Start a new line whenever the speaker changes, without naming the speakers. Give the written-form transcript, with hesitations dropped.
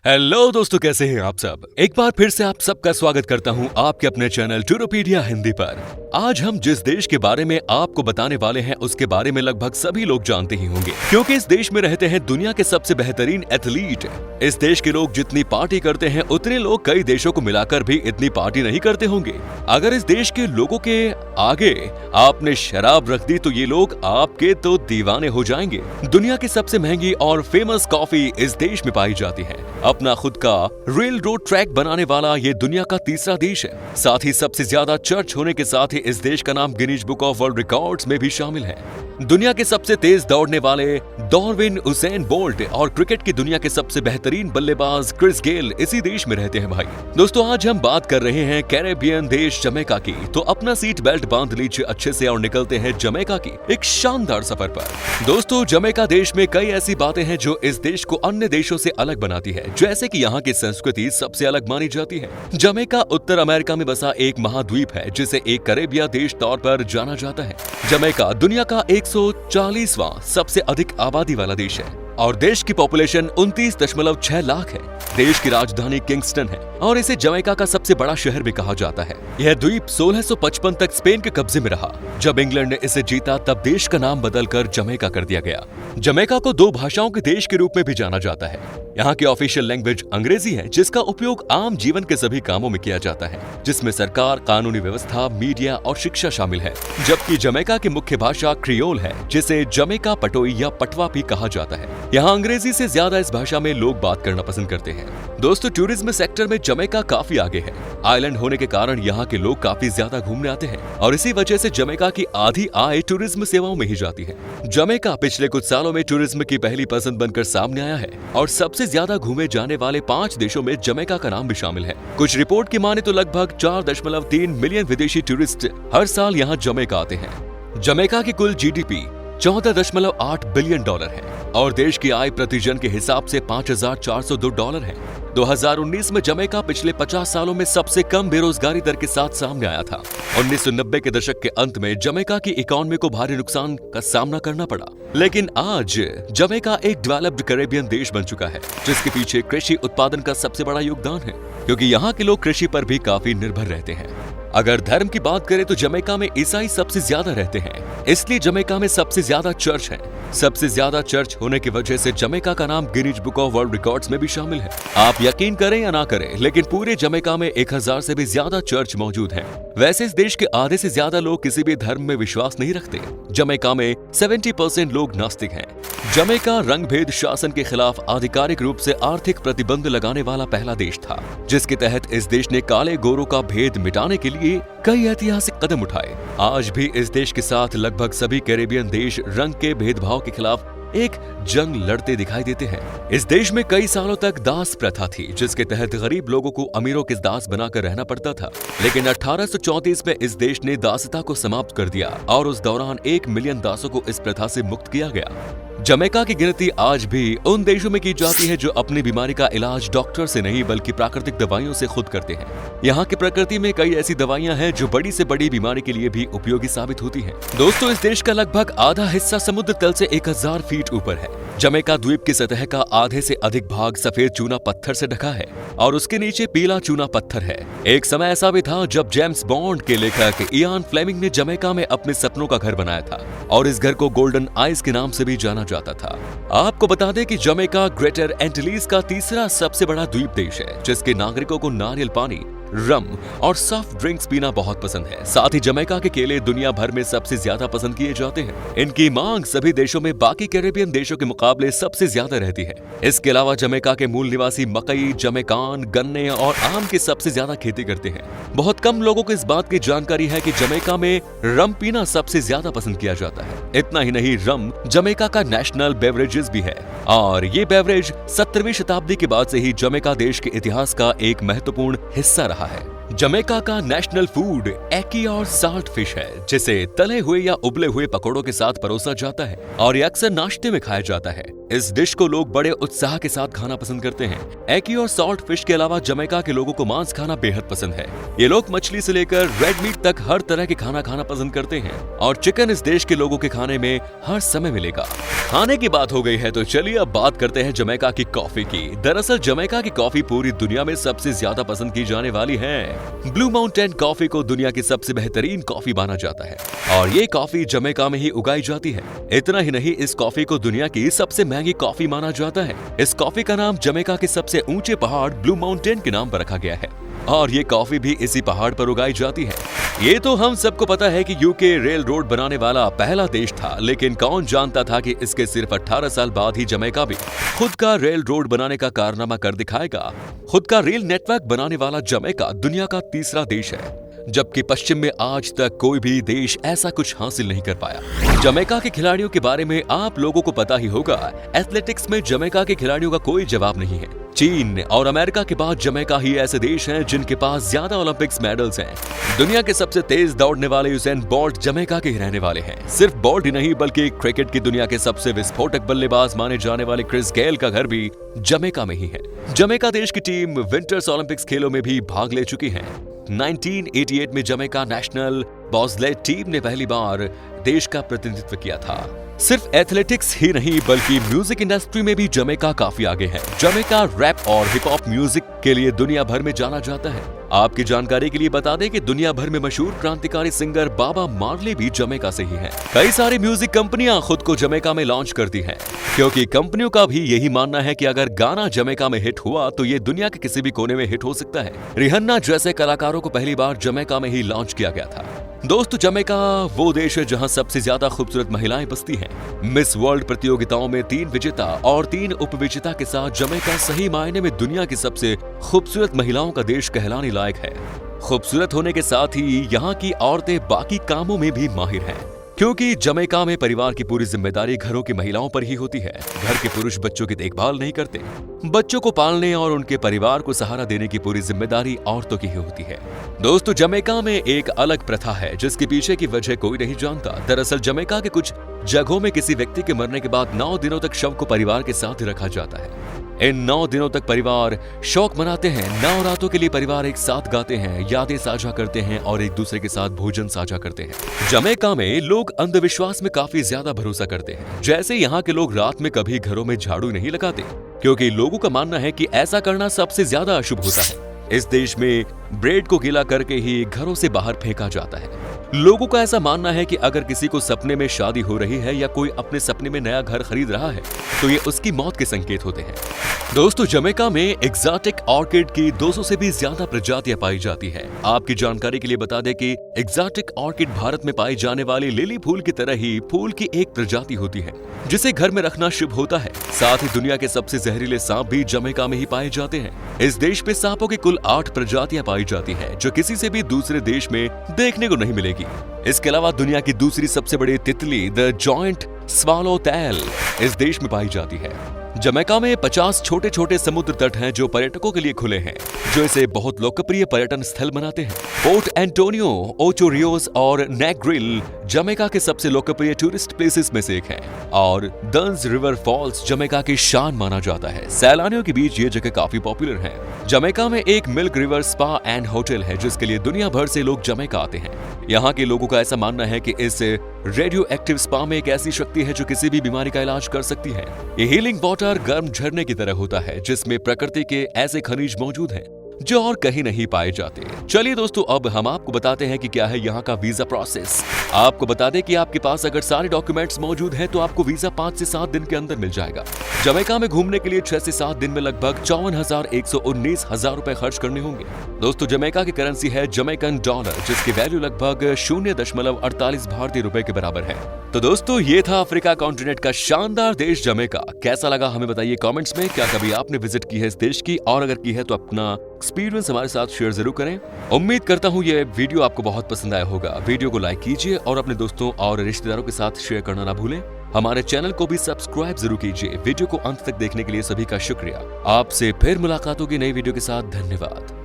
Hello दोस्तों, कैसे हैं आप सब। एक बार फिर से आप सबका स्वागत करता हूं आपके अपने चैनल टूरोपीडिया हिंदी पर। आज हम जिस देश के बारे में आपको बताने वाले हैं उसके बारे में लगभग सभी लोग जानते ही होंगे, क्योंकि इस देश में रहते हैं दुनिया के सबसे बेहतरीन एथलीट। इस देश के लोग जितनी पार्टी करते हैं उतने लोग कई देशों को मिलाकर भी इतनी पार्टी नहीं करते होंगे। अगर इस देश के लोगों के आगे आपने शराब रख दी तो ये लोग आपके तो दीवाने हो जाएंगे। दुनिया की सबसे महंगी और फेमस कॉफी इस देश में पाई जाती है। अपना खुद का रेल रोड ट्रैक बनाने वाला ये दुनिया का तीसरा देश है। साथ ही सबसे ज्यादा चर्च होने के साथ ही इस देश का नाम Guinness book of world records में भी शामिल है। दुनिया के सबसे तेज दौड़ने वाले डॉर्विन उसेन बोल्ट और क्रिकेट की दुनिया के सबसे बेहतरीन बल्लेबाज क्रिस गेल इसी देश में रहते हैं भाई। दोस्तों, आज हम बात कर रहे हैं कैरेबियन देश जमैका की। तो अपना सीट बेल्ट बांध लीजिए अच्छे से और निकलते हैं जमैका की एक शानदार सफर पर। दोस्तों, जमैका देश में कई ऐसी बातें हैं जो इस देश को अन्य देशों से अलग बनाती है, जैसे कि यहाँ की संस्कृति सबसे अलग मानी जाती है। जमैका उत्तर अमेरिका में बसा एक महाद्वीप है जिसे एक कैरेबिया देश तौर पर जाना जाता है। जमैका दुनिया का 140वां सबसे अधिक आबादी वाला देश है और देश की पॉपुलेशन 29.6 लाख है। देश की राजधानी किंगस्टन है और इसे जमैका का सबसे बड़ा शहर भी कहा जाता है। यह द्वीप 1655 तक स्पेन के कब्जे में रहा। जब इंग्लैंड ने इसे जीता तब देश का नाम बदलकर जमैका कर दिया गया। जमैका को 2 भाषाओं के देश के रूप में भी जाना जाता है। यहाँ की ऑफिशियल लैंग्वेज अंग्रेजी है, जिसका उपयोग आम जीवन के सभी कामों में किया जाता है, जिसमें सरकार, कानूनी व्यवस्था, मीडिया और शिक्षा शामिल है। जबकि जमैका की मुख्य भाषा क्रियोल है, जिसे जमैका पटोई या पटवा भी कहा जाता है। यहाँ अंग्रेजी से ज्यादा इस भाषा में लोग बात करना पसंद करते हैं। दोस्तों, टूरिज्म सेक्टर में जमैका काफी आगे है। आइलैंड होने के कारण यहाँ के लोग काफी ज्यादा घूमने आते हैं और इसी वजह से जमैका की आधी आय टूरिज्म सेवाओं में ही जाती है। जमैका पिछले कुछ सालों में टूरिज्म की पहली पसंद बनकर सामने आया है और सबसे ज्यादा घूमे जाने वाले 5 देशों में जमैका का नाम भी शामिल है। कुछ रिपोर्ट की माने तो लगभग 4.3 मिलियन विदेशी टूरिस्ट हर साल यहाँ जमैका आते हैं। जमैका की कुल जीडीपी $14.8 बिलियन है और देश की आय प्रति जन के हिसाब से $5,402 है। 2019 में जमैका पिछले 50 सालों में सबसे कम बेरोजगारी दर के साथ सामने आया था। 1990 के दशक के अंत में जमैका की इकोनॉमी को भारी नुकसान का सामना करना पड़ा, लेकिन आज जमैका एक डेवलप्ड कैरेबियन देश बन चुका है, जिसके पीछे कृषि उत्पादन का सबसे बड़ा योगदान है, क्योंकि यहाँ के लोग कृषि पर भी काफी निर्भर रहते हैं। अगर धर्म की बात करें तो जमैका में ईसाई सबसे ज्यादा रहते हैं, इसलिए जमैका में सबसे ज्यादा चर्च है। सबसे ज्यादा चर्च होने की वजह से जमैका का नाम Guinness book of world records में भी शामिल है। आप यकीन करें या ना करें, लेकिन पूरे जमैका में 1000 से भी ज्यादा चर्च मौजूद हैं। वैसे इस देश के आधे से ज्यादा लोग किसी भी धर्म में विश्वास नहीं रखते। जमैका में 70% लोग नास्तिक हैं। जमैका रंगभेद शासन के खिलाफ आधिकारिक रूप से आर्थिक प्रतिबंध लगाने वाला पहला देश था, जिसके तहत इस देश ने काले गोरों का भेद मिटाने के लिए कई ऐतिहासिक कदम उठाए। आज भी इस देश के साथ लगभग सभी कैरेबियन देश रंग के भेदभाव के खिलाफ एक जंग लड़ते दिखाई देते हैं। इस देश में कई सालों तक दास प्रथा थी, जिसके तहत गरीब लोगों को अमीरों के दास बनाकर रहना पड़ता था। लेकिन 1834 में इस देश ने दासता को समाप्त कर दिया और उस दौरान 1 मिलियन दासों को इस प्रथा से मुक्त किया गया। जमैका की गिनती आज भी उन देशों में की जाती है जो अपनी बीमारी का इलाज डॉक्टर से नहीं बल्कि प्राकृतिक दवाइयों से खुद करते हैं। यहाँ की प्रकृति में कई ऐसी दवाइयाँ हैं जो बड़ी से बड़ी बीमारी के लिए भी उपयोगी साबित होती हैं। दोस्तों, इस देश का लगभग आधा हिस्सा समुद्र तल से 1000 फीट ऊपर है। जमैका द्वीप की सतह का आधे से अधिक भाग सफेद चूना पत्थर से ढका है और उसके नीचे पीला चूना पत्थर है। एक समय ऐसा भी था जब जेम्स बॉन्ड के लेखक इयान फ्लेमिंग ने जमैका में अपने सपनों का घर बनाया था और इस घर को गोल्डन आइज के नाम से भी जाना जाता था। आपको बता दें कि जमैका ग्रेटर एंटिलीज का तीसरा सबसे बड़ा द्वीप देश है, जिसके नागरिकों को नारियल पानी, रम और सॉफ्ट ड्रिंक्स पीना बहुत पसंद है। साथ ही जमैका के केले दुनिया भर में सबसे ज्यादा पसंद किए जाते हैं। इनकी मांग सभी देशों में बाकी कैरेबियन देशों के मुकाबले सबसे ज्यादा रहती है। इसके अलावा जमैका के मूल निवासी मकई, जमैकान, गन्ने और आम की सबसे ज्यादा खेती करते हैं। बहुत कम लोगों को इस बात की जानकारी है कि जमैका में रम पीना सबसे ज्यादा पसंद किया जाता है। इतना ही नहीं, रम जमैका का नेशनल बेवरेजेस भी है और ये बेवरेज 17वीं शताब्दी के बाद से ही जमैका देश के इतिहास का एक महत्वपूर्ण हिस्सा रहा है। जमैका का नेशनल फूड एकी और साल्ट फिश है, जिसे तले हुए या उबले हुए पकौड़ों के साथ परोसा जाता है और ये अक्सर नाश्ते में खाया जाता है। इस डिश को लोग बड़े उत्साह के साथ खाना पसंद करते हैं। एकी और साल्ट फिश के अलावा जमैका के लोगों को मांस खाना बेहद पसंद है। ये लोग मछली से लेकर रेड मीट तक हर तरह के खाना खाना पसंद करते हैं और चिकन इस देश के लोगों के खाने में हर समय मिलेगा। खाने की बात हो गई है तो चलिए अब बात करते हैं जमैका की कॉफी की। दरअसल जमैका की कॉफी पूरी दुनिया में सबसे ज्यादा पसंद की जाने वाली है। ब्लू माउंटेन कॉफी को दुनिया की सबसे बेहतरीन कॉफी माना जाता है और ये कॉफी जमैका में ही उगाई जाती है। इतना ही नहीं, इस कॉफी को दुनिया की सबसे महंगी कॉफी माना जाता है। इस कॉफी का नाम जमैका के सबसे ऊंचे पहाड़ ब्लू माउंटेन के नाम पर रखा गया है और ये कॉफी भी इसी पहाड़ पर उगाई जाती है। ये तो हम सबको पता है कि यूके रेल रोड बनाने वाला पहला देश था, लेकिन कौन जानता था कि इसके सिर्फ 18 साल बाद ही जमैका भी खुद का रेल रोड बनाने का कारनामा कर दिखाएगा। खुद का रेल नेटवर्क बनाने वाला जमैका दुनिया का तीसरा देश है, जबकि पश्चिम में आज तक कोई भी देश ऐसा कुछ हासिल नहीं कर पाया। जमैका के खिलाड़ियों के बारे में आप लोगों को पता ही होगा। एथलेटिक्स में जमैका के खिलाड़ियों का कोई जवाब नहीं है। चीन और अमेरिका के बाद जमैका ही ऐसे देश हैं जिनके पास ज्यादा ओलंपिक्स मेडल्स हैं। दुनिया के सबसे तेज दौड़ने वाले यूसेन बोल्ट जमैका के ही रहने वाले हैं। सिर्फ बोल्ट ही नहीं बल्कि क्रिकेट की दुनिया के सबसे विस्फोटक बल्लेबाज माने जाने वाले क्रिस गेल का घर भी जमैका में ही है। जमैका देश की टीम विंटर्स ओलंपिक्स खेलों में भी भाग ले चुकी है। 1988 में जमैका नेशनल बॉब्स्लेड टीम ने पहली बार देश का प्रतिनिधित्व किया था। सिर्फ एथलेटिक्स ही नहीं बल्कि म्यूजिक इंडस्ट्री में भी जमैका काफी आगे है। जमैका रैप और हिप हॉप म्यूजिक के लिए दुनिया भर में जाना जाता है। आपकी जानकारी के लिए बता दें कि दुनिया भर में मशहूर क्रांतिकारी सिंगर बाबा मार्ले भी जमैका से ही हैं। कई सारी म्यूजिक कंपनियां खुद को जमैका में लॉन्च करती हैं, क्योंकि कंपनियों का भी यही मानना है कि अगर गाना जमैका में हिट हुआ तो ये दुनिया के किसी भी कोने में हिट हो सकता है। रिहन्ना जैसे कलाकारों को पहली बार जमैका में ही लॉन्च किया गया था। दोस्तों, जमैका वो देश है जहां सबसे ज्यादा खूबसूरत महिलाएं बसती हैं। मिस वर्ल्ड प्रतियोगिताओं में 3 विजेता और 3 उपविजेता के साथ जमैका सही मायने में दुनिया की सबसे खूबसूरत महिलाओं का देश कहलाने लायक है। खूबसूरत होने के साथ ही यहाँ की औरतें बाकी कामों में भी माहिर हैं, क्योंकि जमैका में परिवार की पूरी जिम्मेदारी घरों की महिलाओं पर ही होती है। घर के पुरुष बच्चों की देखभाल नहीं करते। बच्चों को पालने और उनके परिवार को सहारा देने की पूरी जिम्मेदारी औरतों की ही होती है। दोस्तों, जमैका में एक अलग प्रथा है जिसके पीछे की वजह कोई नहीं जानता। दरअसल जमैका के कुछ जगहों में किसी व्यक्ति के मरने के बाद 9 दिनों तक शव को परिवार के साथ रखा जाता है। इन 9 दिनों तक परिवार शोक मनाते हैं। 9 रातों के लिए परिवार एक साथ गाते हैं, यादें साझा करते हैं और एक दूसरे के साथ भोजन साझा करते हैं। जमैका में लोग अंधविश्वास में काफी ज्यादा भरोसा करते हैं। जैसे यहाँ के लोग रात में कभी घरों में झाड़ू नहीं लगाते, क्योंकि लोगों का मानना है कि ऐसा करना सबसे ज्यादा अशुभ होता है। इस देश में ब्रेड को गीला करके ही घरों से बाहर फेंका जाता है। लोगों का ऐसा मानना है कि अगर किसी को सपने में शादी हो रही है या कोई अपने सपने में नया घर खरीद रहा है तो ये उसकी मौत के संकेत होते हैं। दोस्तों, जमैका में एक्सोटिक ऑर्किड की 200 से भी ज्यादा प्रजातियां पाई जाती है। आपकी जानकारी के लिए बता दें कि एक्सोटिक ऑर्किड भारत में पाई जाने वाली लिली फूल की तरह ही फूल की एक प्रजाति होती है, जिसे घर में रखना शुभ होता है। साथ ही दुनिया के सबसे जहरीले सांप भी जमैका में ही पाए जाते हैं। इस देश में सांपों की कुल 8 प्रजातियां पाई जाती है, जो किसी से भी दूसरे देश में देखने को नहीं मिलेगी। इसके अलावा दुनिया की दूसरी सबसे बड़ी तितली द जॉइंट स्वैलोटेल इस देश में पाई जाती है। जमैका में 50 छोटे छोटे समुद्र तट हैं जो पर्यटकों के लिए खुले हैं, जो इसे बहुत लोकप्रिय पर्यटन स्थल बनाते हैं। पोर्ट एंटोनियो, ओचो रियोस और नेग्रिल जमैका के सबसे लोकप्रिय टूरिस्ट प्लेसेस में से एक है और डंस रिवर फॉल्स जमैका की शान माना जाता है। सैलानियों के बीच ये जगह काफी पॉपुलर है। जमैका में एक milk river spa and hotel है, जिसके लिए दुनिया भर से लोग जमैका आते हैं। यहाँ के लोगों का ऐसा मानना है कि इस रेडियो एक्टिव स्पा में एक ऐसी शक्ति है जो किसी भी बीमारी का इलाज कर सकती है। ये हीलिंग वाटर गर्म झरने की तरह होता है, जिसमें प्रकृति के ऐसे खनिज मौजूद हैं जो और कहीं नहीं पाए जाते। चलिए दोस्तों, अब हम आपको बताते हैं कि क्या है यहाँ का वीजा प्रोसेस। आपको बता दें कि आपके पास अगर सारे डॉक्यूमेंट्स मौजूद हैं तो आपको वीजा 5 से 7 दिन के अंदर मिल जाएगा। जमैका में घूमने के लिए 6 से 7 दिन में लगभग 54,119 रुपए खर्च करने होंगे। दोस्तों, जमैका की करेंसी है जमैकन डॉलर, जिसकी वैल्यू लगभग 0.48 भारतीय रुपए के बराबर है। तो दोस्तों, ये था अफ्रीका कॉन्टिनेंट का शानदार देश जमैका। कैसा लगा हमें बताइए कमेंट्स में। क्या कभी आपने विजिट की है इस देश की, और अगर की है तो अपना एक्सपीरियंस हमारे साथ शेयर जरूर करें। उम्मीद करता हूँ ये वीडियो आपको बहुत पसंद आया होगा। वीडियो को लाइक कीजिए और अपने दोस्तों और रिश्तेदारों के साथ शेयर करना ना भूलें। हमारे चैनल को भी सब्सक्राइब जरूर कीजिए। वीडियो को अंत तक देखने के लिए सभी का शुक्रिया। आपसे फिर मुलाकात होगी नई वीडियो के साथ। धन्यवाद।